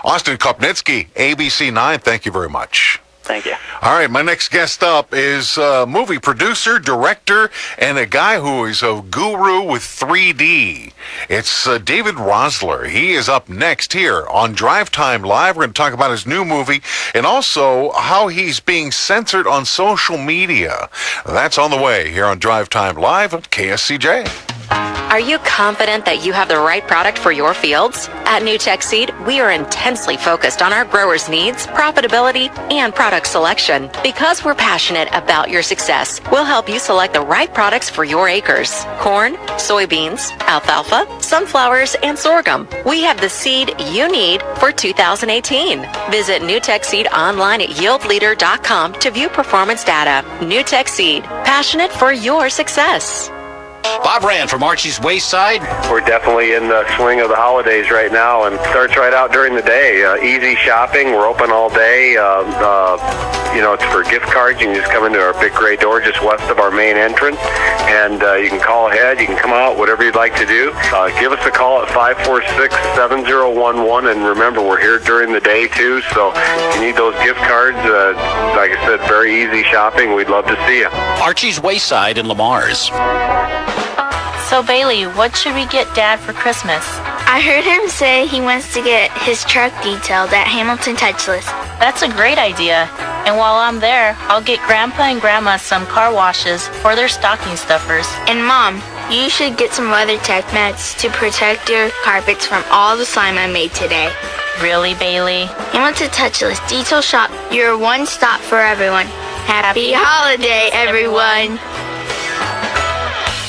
Austin Kopnitsky, ABC 9, thank you very much. Thank you. All right, my next guest up is a movie producer, director, and a guy who is a guru with 3D. It's David Rosler. He is up next here on Drive Time Live. We're going to talk about his new movie and also how he's being censored on social media. That's on the way here on Drive Time Live at KSCJ. Are you confident that you have the right product for your fields? At New Tech Seed, we are intensely focused on our growers' needs, profitability, and product selection. Because we're passionate about your success, we'll help you select the right products for your acres. Corn, soybeans, alfalfa, sunflowers, and sorghum. We have the seed you need for 2018. Visit New Tech Seed online at yieldleader.com to view performance data. New Tech Seed, passionate for your success. Bob Rand from Archie's Wayside. We're definitely in the swing of the holidays right now, and starts right out during the day. Easy shopping. We're open all day. It's for gift cards. You can just come into our big gray door just west of our main entrance, and you can call ahead. You can come out, whatever you'd like to do. Give us a call at 546-7011, and remember, we're here during the day, too, so if you need those gift cards, like I said, very easy shopping. We'd love to see you. Archie's Wayside in Lamar's. So, Bailey, what should we get Dad for Christmas? I heard him say he wants to get his truck detailed at Hamilton Touchless. That's a great idea. And while I'm there, I'll get Grandpa and Grandma some car washes for their stocking stuffers. And Mom, you should get some WeatherTech mats to protect your carpets from all the slime I made today. Really, Bailey? Hamilton Touchless Detail Shop, your one stop for everyone. Happy holiday, everyone.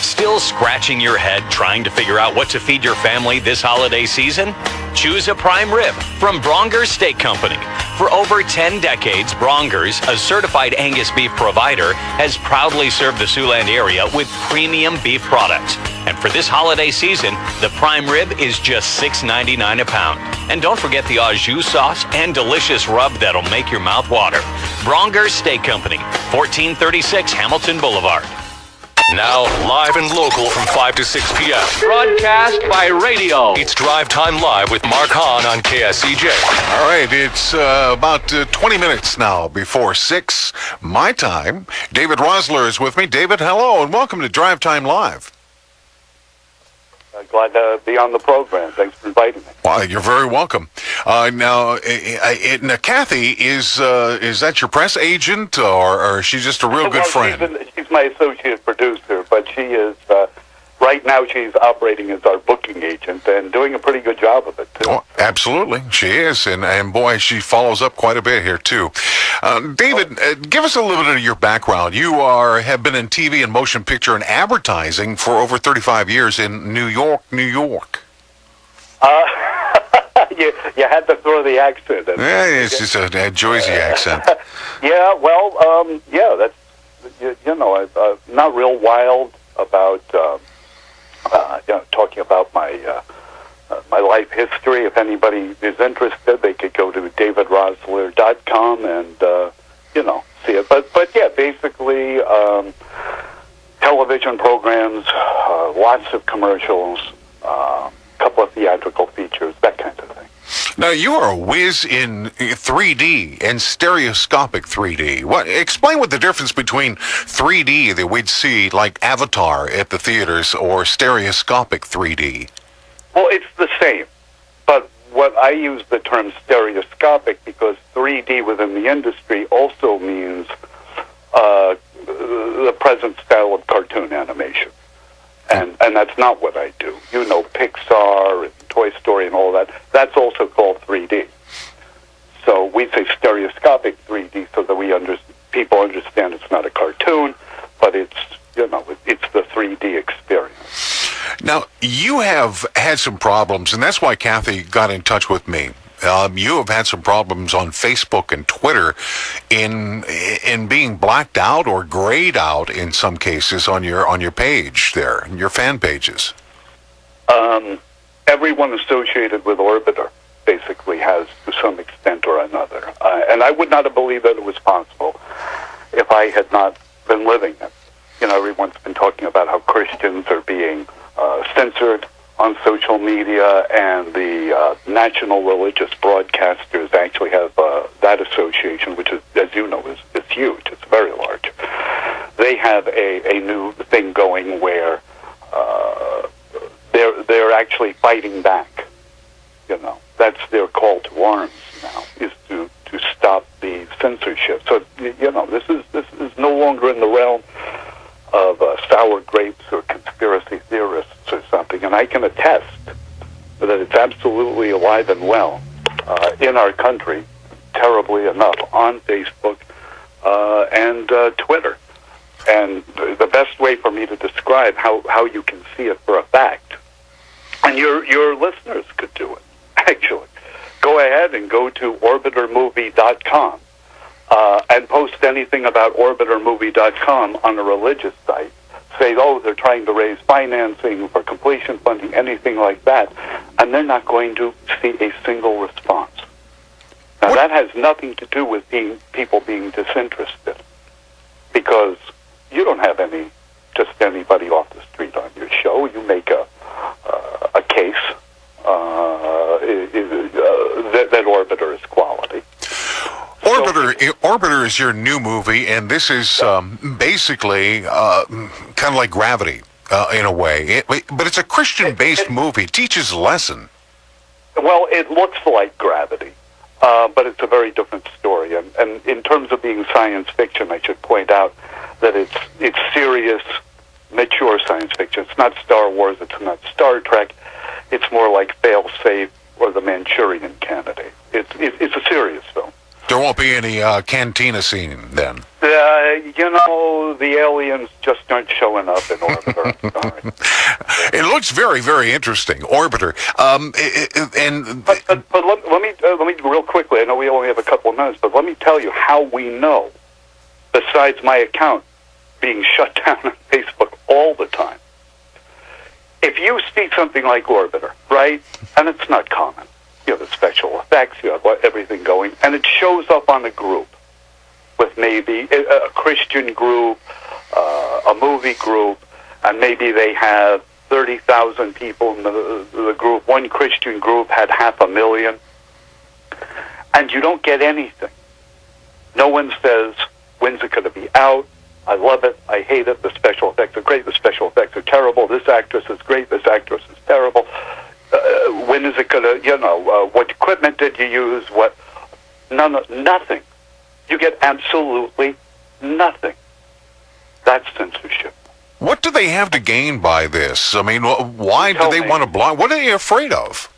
Still scratching your head trying to figure out what to feed your family this holiday season? Choose a prime rib from Bronger's Steak Company. For over 10 decades, Bronger's, a certified Angus beef provider, has proudly served the Siouxland area with premium beef products. And for this holiday season, the prime rib is just $6.99 a pound. And don't forget the au jus sauce and delicious rub that'll make your mouth water. Bronger's Steak Company, 1436 Hamilton Boulevard. Now, live and local from 5 to 6 p.m. Broadcast by radio. It's Drive Time Live with Mark Hahn on KSCJ. All right, it's about 20 minutes now before 6, my time. David Rosler is with me. David, hello, and welcome to Drive Time Live. Glad to be on the program. Thanks for inviting me. Well, you're very welcome. Now, Kathy, is that your press agent, or is she just a real good friend? She's my associate producer, but she is, right now she's operating as our booking agent and doing a pretty good job of it, too. Oh, absolutely, she is, and boy, she follows up quite a bit here, too. David, give us a little bit of your background. You have been in TV and motion picture and advertising for over 35 years in New York, New York. You had to throw the accent in. Yeah, it's just a Jersey accent. Yeah, well, that's, I'm not real wild about, talking about my life history. If anybody is interested, they could go to davidrosler.com and, see it. But yeah, basically, television programs, lots of commercials, a couple of theatrical features, that kind of thing. Now, you are a whiz in 3D and stereoscopic 3D. Explain what the difference between 3D that we'd see, like Avatar at the theaters, or stereoscopic 3D. Well, it's the same. But what I use the term stereoscopic because 3D within the industry also means the present style of cartoon animation. And that's not what I do. Pixar and Toy Story and all that. That's also called 3D. So we say stereoscopic 3D so that people understand it's not a cartoon, but it's the 3D experience. Now, you have had some problems, and that's why Kathy got in touch with me. You have had some problems on Facebook and Twitter in being blacked out or grayed out in some cases on your page there, your fan pages. Everyone associated with Orbiter basically has to some extent or another. And I would not have believed that it was possible if I had not been living it. Everyone's been talking about how Christians are being censored on social media, and the national religious broadcasters actually have that association, which is, as you know, is huge. It's very large. They have a new thing going where they're actually fighting back. You know, that's their call to arms now, is to stop the censorship. So you know, this is no longer in the realm of sour grapes or conspiracy theorists or something, and I can attest that it's absolutely alive and well in our country, terribly enough, on Facebook and Twitter. And the best way for me to describe how you can see it for a fact, and your listeners could do it, actually. Go ahead and go to orbitermovie.com and post anything about orbitermovie.com on a religious site. Say, oh, they're trying to raise financing for completion funding, anything like that, and they're not going to see a single response. Now, that has nothing to do with people being disinterested, because you don't have just anybody off the street on your show. You make a case that Orbiter is quality. Orbiter is your new movie, and this is basically kind of like Gravity in a way. But it's a Christian-based movie. It teaches a lesson. Well, it looks like Gravity, but it's a very different story. And in terms of being science fiction, I should point out that it's serious, mature science fiction. It's not Star Wars. It's not Star Trek. It's more like Fail-Safe or The Manchurian Candidate. It's a serious film. There won't be any cantina scene then. You know, the aliens just aren't showing up in Orbiter. Sorry. It looks very, very interesting, Orbiter. But let me real quickly. I know we only have a couple of minutes, but let me tell you how we know. Besides my account being shut down on Facebook all the time, if you see something like Orbiter, right, and it's not common. You have the special effects, you have everything going, and it shows up on a group with maybe a Christian group, a movie group, and maybe they have 30,000 people in the group. One Christian group had 500,000, and you don't get anything. No one says, when's it going to be out? I love it. I hate it. The special effects are great. The special effects are terrible. This actress is great. This actress is terrible. When is it going to, what equipment did you use? Nothing. You get absolutely nothing. That's censorship. What do they have to gain by this? I mean, why do they want to block? What are they afraid of?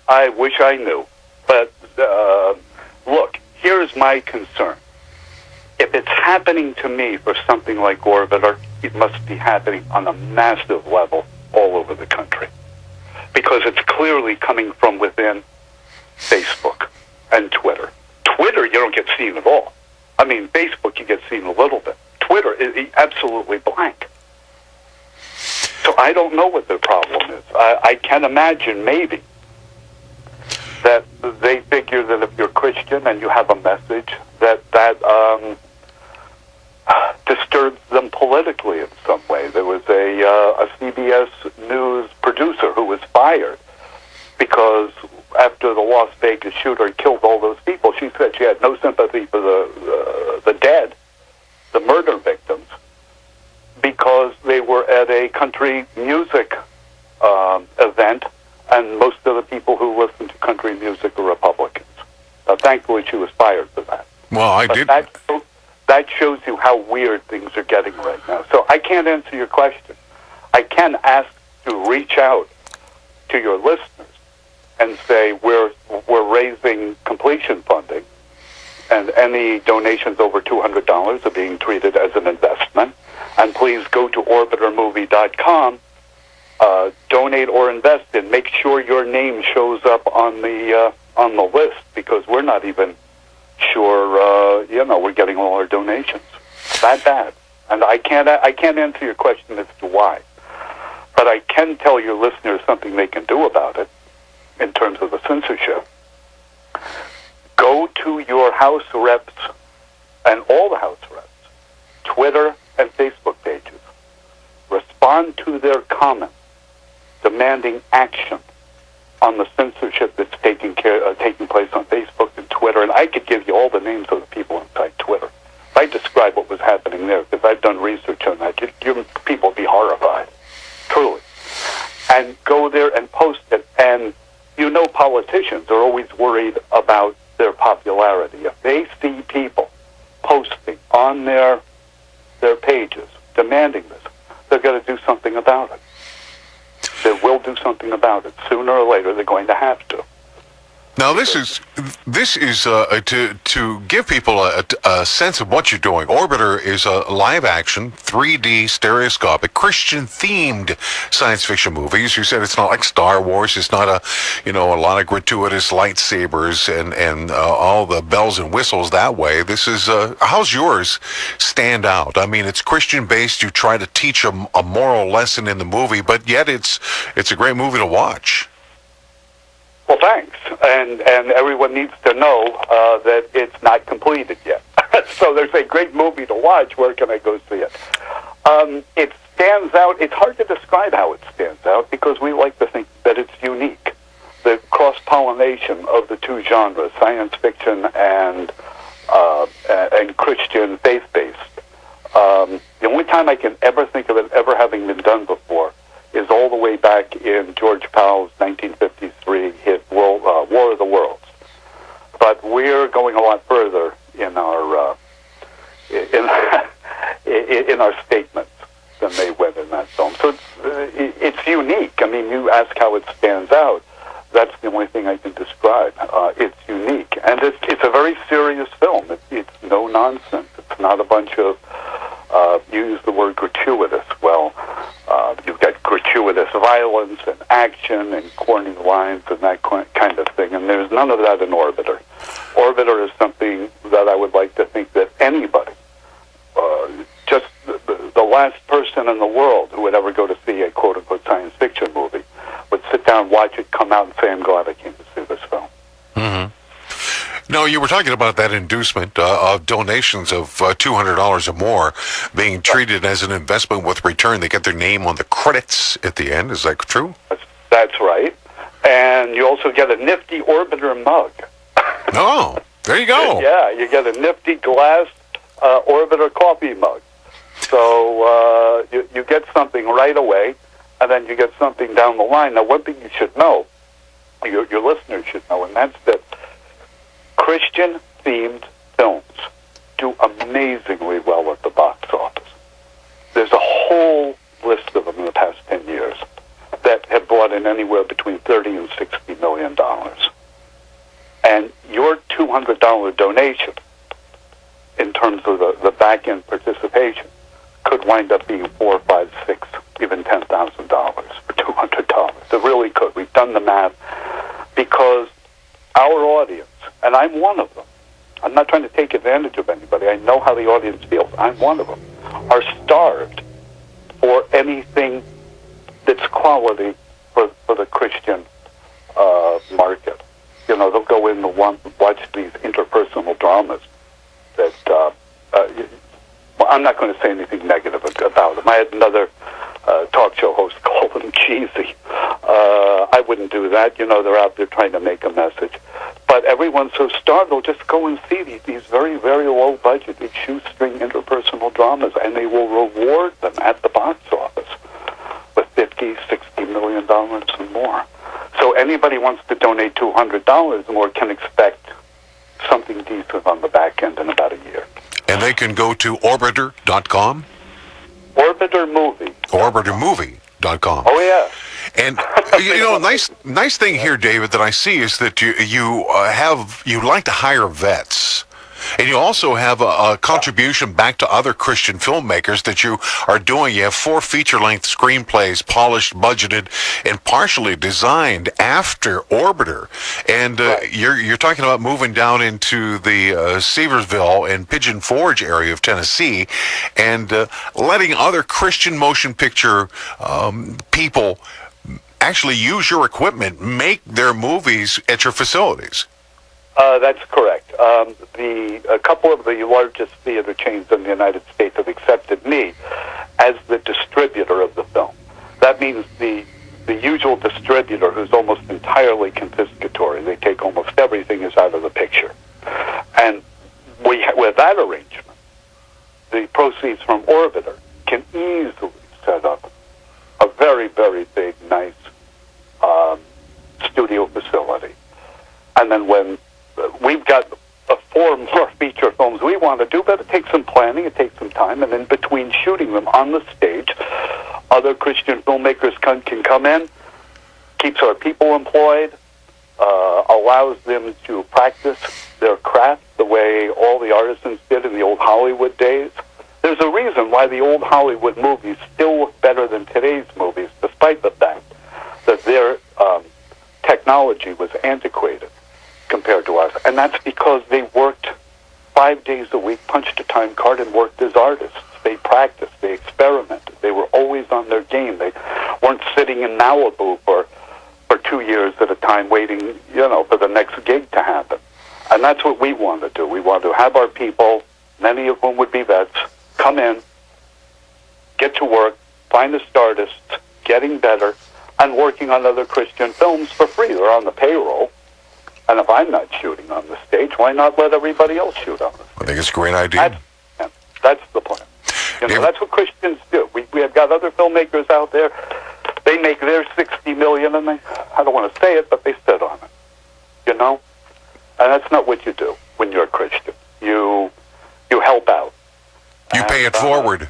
I wish I knew. But, look, here's my concern. If it's happening to me for something like Orbiter, it must be happening on a massive level all over the country. Because it's clearly coming from within Facebook and Twitter. Twitter, you don't get seen at all. I mean, Facebook, you get seen a little bit. Twitter is absolutely blank. So I don't know what their problem is. I can imagine maybe that they figure that if you're Christian and you have a message, that disturbs them politically in some way. There was a CBS News producer who was fired because after the Las Vegas shooter killed all those people, she said she had no sympathy for the dead, the murder victims, because they were at a country music event, and most of the people who listen to country music are Republicans. Thankfully, she was fired for that. Well, That shows you how weird things are getting right now. So I can't answer your question. I can ask to reach out to your listeners and say we're raising completion funding, and any donations over $200 are being treated as an investment. And please go to orbitermovie.com, donate or invest in. Make sure your name shows up on the list, because we're not even sure, we're getting all our donations. That bad. And I can't answer your question as to why. But I can tell your listeners something they can do about it in terms of the censorship. Go to your House reps and all the House reps, Twitter and Facebook pages. Respond to their comments. demanding action on the censorship that's taking place on Facebook and Twitter. And I could give you all the names of the people inside Twitter. If I describe what was happening there, because I've done research on that, people would be horrified, truly. And go there and post it. And politicians are always worried about their popularity. If they see people posting on their pages demanding this, they're going to do something about it. They will do something about it. Sooner or later, they're going to have to. Now, this is to give people a sense of what you're doing. Orbiter is a live-action, 3D, stereoscopic, Christian-themed science fiction movie. As you said, it's not like Star Wars. It's not a lot of gratuitous lightsabers and all the bells and whistles that way. This is how's yours stand out? I mean, it's Christian-based. You try to teach a moral lesson in the movie, but yet it's a great movie to watch. Well, thanks. And everyone needs to know that it's not completed yet. So there's a great movie to watch. Where can I go see it? It stands out. It's hard to describe how it stands out because we like to think that it's unique. The cross-pollination of the two genres, science fiction and Christian faith-based. The only time I can ever think of it ever having been done before is all the way back in George Powell's 1953 hit War of the Worlds. But we're going a lot further in our in our statements than they went in that film. So it's unique. I mean, you ask how it stands out. That's the only thing I can describe. It's unique, and it's a very serious film. It's no nonsense. It's not a bunch of you use the word gratuitous. Well, you've got gratuitous violence and action and corny lines and that kind of thing, and there's none of that in Orbiter. Orbiter is something that I would like to think that anybody, just the last person in the world who would ever go to see a quote-unquote science fiction movie, would sit down, watch it, come out, and say, I'm glad I came to see this film. Mm-hmm. No, you were talking about that inducement of donations of $200 or more being treated as an investment with return. They get their name on the credits at the end. Is that true? That's right. And you also get a nifty Orbiter mug. Oh, there you go. Yeah, you get a nifty glass Orbiter coffee mug. So you get something right away, and then you get something down the line. Now, one thing you should know, your listeners should know, and that's that Christian-themed films do amazingly well at the box office. There's a whole list of them in the past 10 years that have brought in anywhere between $30 and $60 million. And your $200 donation, in terms of the back-end participation, could wind up being $4, $5, $6, even $10,000 for $200. It really could. We've done the math because our audience, and I'm one of them. I'm not trying to take advantage of anybody. I know how the audience feels. I'm one of them. Are starved for anything that's quality for the Christian market. You know, they'll go in and watch these interpersonal dramas that, well, I'm not going to say anything negative about them. I had another talk show host call them cheesy. I wouldn't do that. You know, they're out there trying to make a message. But everyone's so starved, they'll just go and see these very, very low-budgeted shoestring interpersonal dramas, and they will reward them at the box office with $50, $60 million and more. So anybody wants to donate $200 more can expect something decent on the back end in about a year. And they can go to orbiter.com? Orbiter Movie. Orbitermovie.com. Oh, yeah. And nice thing here, David, that I see is that you like to hire vets, and you also have a contribution back to other Christian filmmakers that you are doing. You have 4 feature-length screenplays, polished, budgeted, and partially designed after Orbiter. And you're talking about moving down into the Seversville and Pigeon Forge area of Tennessee, and letting other Christian motion picture people actually use your equipment, make their movies at your facilities. That's correct. A couple of the largest theater chains in the United States have accepted me as the distributor of the film. That means the the usual distributor who's almost entirely confiscatory. They take almost everything is out of the picture. And with that arrangement, the proceeds from Orbiter can easily set up a very, very big, nice studio facility. And then when we've got 4 more feature films we want to do, but it takes some planning, it takes some time, and in between shooting them on the stage, other Christian filmmakers can come in, keeps our people employed, allows them to practice their craft the way all the artisans did in the old Hollywood days. There's a reason why the old Hollywood movies still look better than today's movies, despite the fact that their technology was antiquated compared to us. And that's because they worked 5 days a week, punched a time card, and worked as artists. They practiced, they experimented. They were always on their game. They weren't sitting in Malibu for 2 years at a time waiting, for the next gig to happen. And that's what we want to do. We want to have our people, many of whom would be vets, come in, get to work, finest artists, getting better, and working on other Christian films for free. They're on the payroll. And if I'm not shooting on the stage, why not let everybody else shoot on the stage? I think it's a great idea. That's the plan. That's what Christians do. We have got other filmmakers out there. They make their $60 million, and I don't want to say it, but they sit on it. And that's not what you do when you're a Christian. You help out. You pay it forward.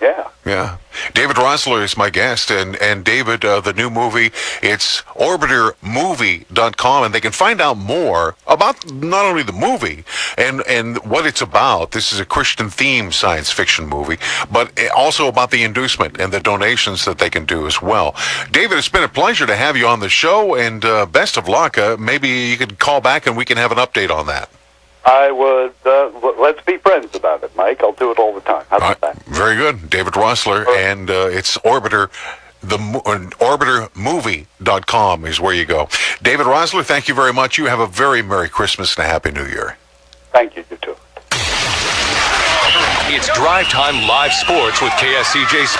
Yeah. Yeah. David Rosler is my guest, and David, the new movie, it's orbitermovie.com, and they can find out more about not only the movie and what it's about. This is a Christian-themed science fiction movie, but also about the inducement and the donations that they can do as well. David, it's been a pleasure to have you on the show, and best of luck. Maybe you could call back and we can have an update on that. I would, let's be friends about it, Mike. I'll do it all the time. How about that? Very good. David Rosler, and it's Orbiter. Orbitermovie.com is where you go. David Rosler, thank you very much. You have a very Merry Christmas and a Happy New Year. Thank you, you too. It's Drive Time Live Sports with KSCJ Sports.